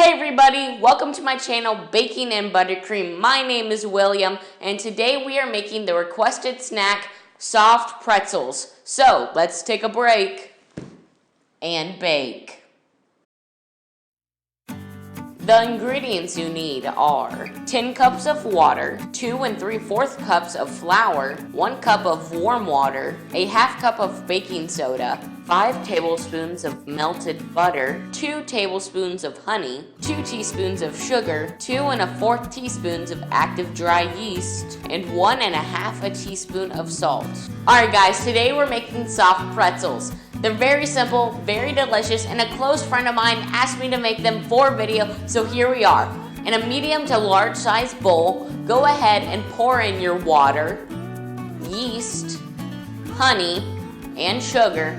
Hey everybody, welcome to my channel Baking and Buttercream. My name is William and today we are making the requested snack, soft pretzels. So let's take a break and bake. The ingredients you need are 10 cups of water, 2 3/4 cups of flour, 1 cup of warm water, a half cup of baking soda, 5 tablespoons of melted butter, 2 tablespoons of honey, 2 teaspoons of sugar, 2 1/4 teaspoons of active dry yeast, and 1 1/2 teaspoon of salt. Alright guys, today we're making soft pretzels. They're very simple, very delicious, and a close friend of mine asked me to make them for video, so here we are. In a medium to large size bowl, go ahead and pour in your water, yeast, honey, and sugar,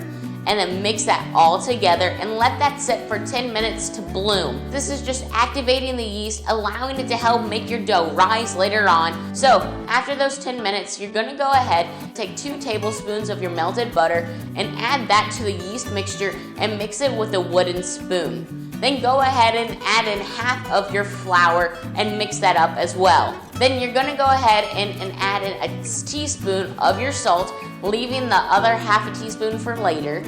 and then mix that all together and let that sit for 10 minutes to bloom. This is just activating the yeast, allowing it to help make your dough rise later on. So after those 10 minutes, you're gonna go ahead, take 2 tablespoons of your melted butter and add that to the yeast mixture and mix it with a wooden spoon. Then go ahead and add in half of your flour and mix that up as well. Then you're gonna go ahead and add in a teaspoon of your salt, leaving the other half a teaspoon for later,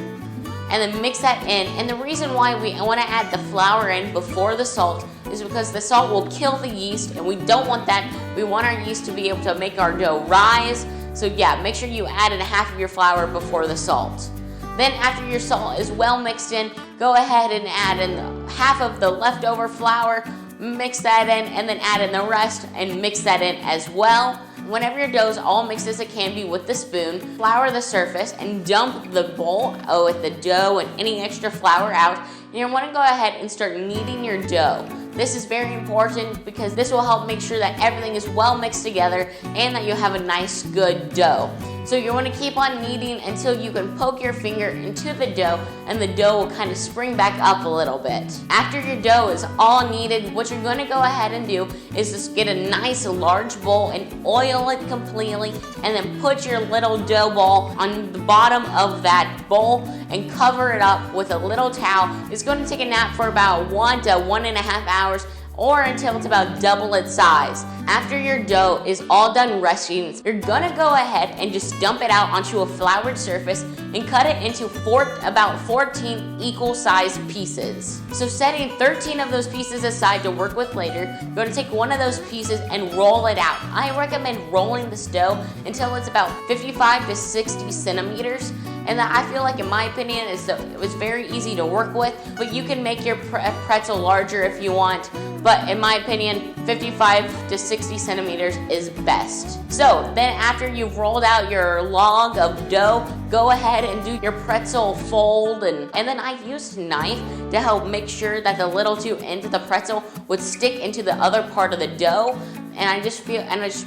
and then mix that in. And the reason why we want to add the flour in before the salt is because the salt will kill the yeast, and we don't want that. We want our yeast to be able to make our dough rise. So yeah, make sure you add in half of your flour before the salt. Then after your salt is well mixed in, go ahead and add in half of the leftover flour, mix that in, and then add in the rest and mix that in as well. Whenever your dough is all mixed as it can be with the spoon, flour the surface and dump the bowl with the dough and any extra flour out. And you want to go ahead and start kneading your dough. This is very important because this will help make sure that everything is well mixed together and that you have a nice, good dough. So you want to keep on kneading until you can poke your finger into the dough and the dough will kind of spring back up a little bit. After your dough is all kneaded, what you're going to go ahead and do is just get a nice large bowl and oil it completely, and then put your little dough ball on the bottom of that bowl and cover it up with a little towel. It's going to take a nap for about 1 to 1.5 hours, or until it's about double its size. After your dough is all done resting, you're gonna go ahead and just dump it out onto a floured surface and cut it into about 14 equal sized pieces. So setting 13 of those pieces aside to work with later, you're gonna take one of those pieces and roll it out. I recommend rolling this dough until it's about 55 to 60 centimeters. And that, I feel like, in my opinion, it was very easy to work with, but you can make your pretzel larger if you want. But in my opinion, 55 to 60 centimeters is best. So then after you've rolled out your log of dough, go ahead and do your pretzel fold. And then I used a knife to help make sure that the little two ends of the pretzel would stick into the other part of the dough. And I just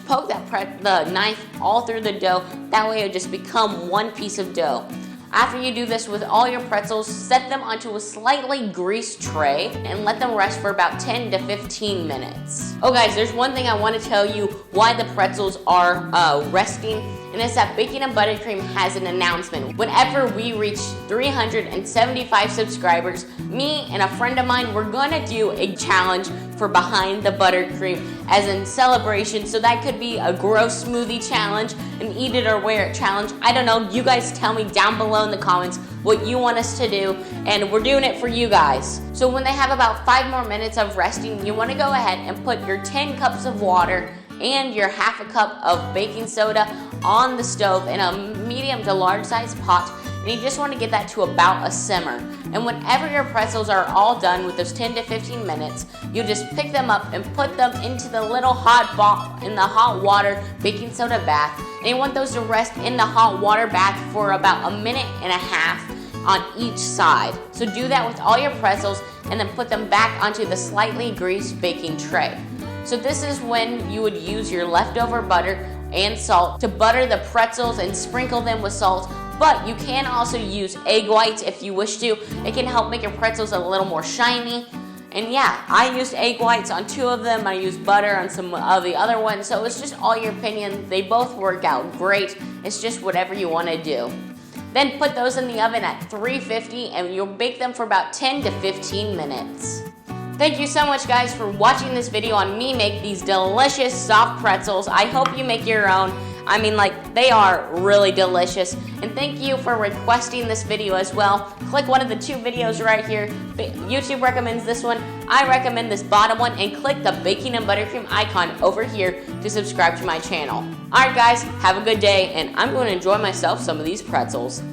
poke the knife all through the dough. That way it would just become one piece of dough. After you do this with all your pretzels, set them onto a slightly greased tray and let them rest for about 10 to 15 minutes. Oh guys, there's one thing I want to tell you why the pretzels are resting, and it's that Baking and Buttercream has an announcement. Whenever we reach 375 subscribers, me and a friend of mine, we're gonna do a challenge for Behind the Buttercream as in celebration. So that could be a gross smoothie challenge, an eat it or wear it challenge. I don't know, you guys tell me down below in the comments what you want us to do, and we're doing it for you guys. So when they have about 5 more minutes of resting, you want to go ahead and put your 10 cups of water and your half a cup of baking soda on the stove in a medium to large size pot, and you just want to get that to about a simmer. And whenever your pretzels are all done with those 10 to 15 minutes, you just pick them up and put them into the little hot water baking soda bath. And you want those to rest in the hot water bath for about 1.5 minutes on each side. So do that with all your pretzels and then put them back onto the slightly greased baking tray. So this is when you would use your leftover butter and salt to butter the pretzels and sprinkle them with salt. But you can also use egg whites if you wish to. It can help make your pretzels a little more shiny. And yeah, I used egg whites on 2 of them. I used butter on some of the other ones. So it's just all your opinion. They both work out great. It's just whatever you want to do. Then put those in the oven at 350 and you'll bake them for about 10 to 15 minutes. Thank you so much, guys, for watching this video on me make these delicious soft pretzels. I hope you make your own. I mean, like, they are really delicious. And thank you for requesting this video as well. Click one of the 2 videos right here. YouTube recommends this one. I recommend this bottom one. And click the baking and buttercream icon over here to subscribe to my channel. Alright, guys, have a good day. And I'm going to enjoy myself some of these pretzels.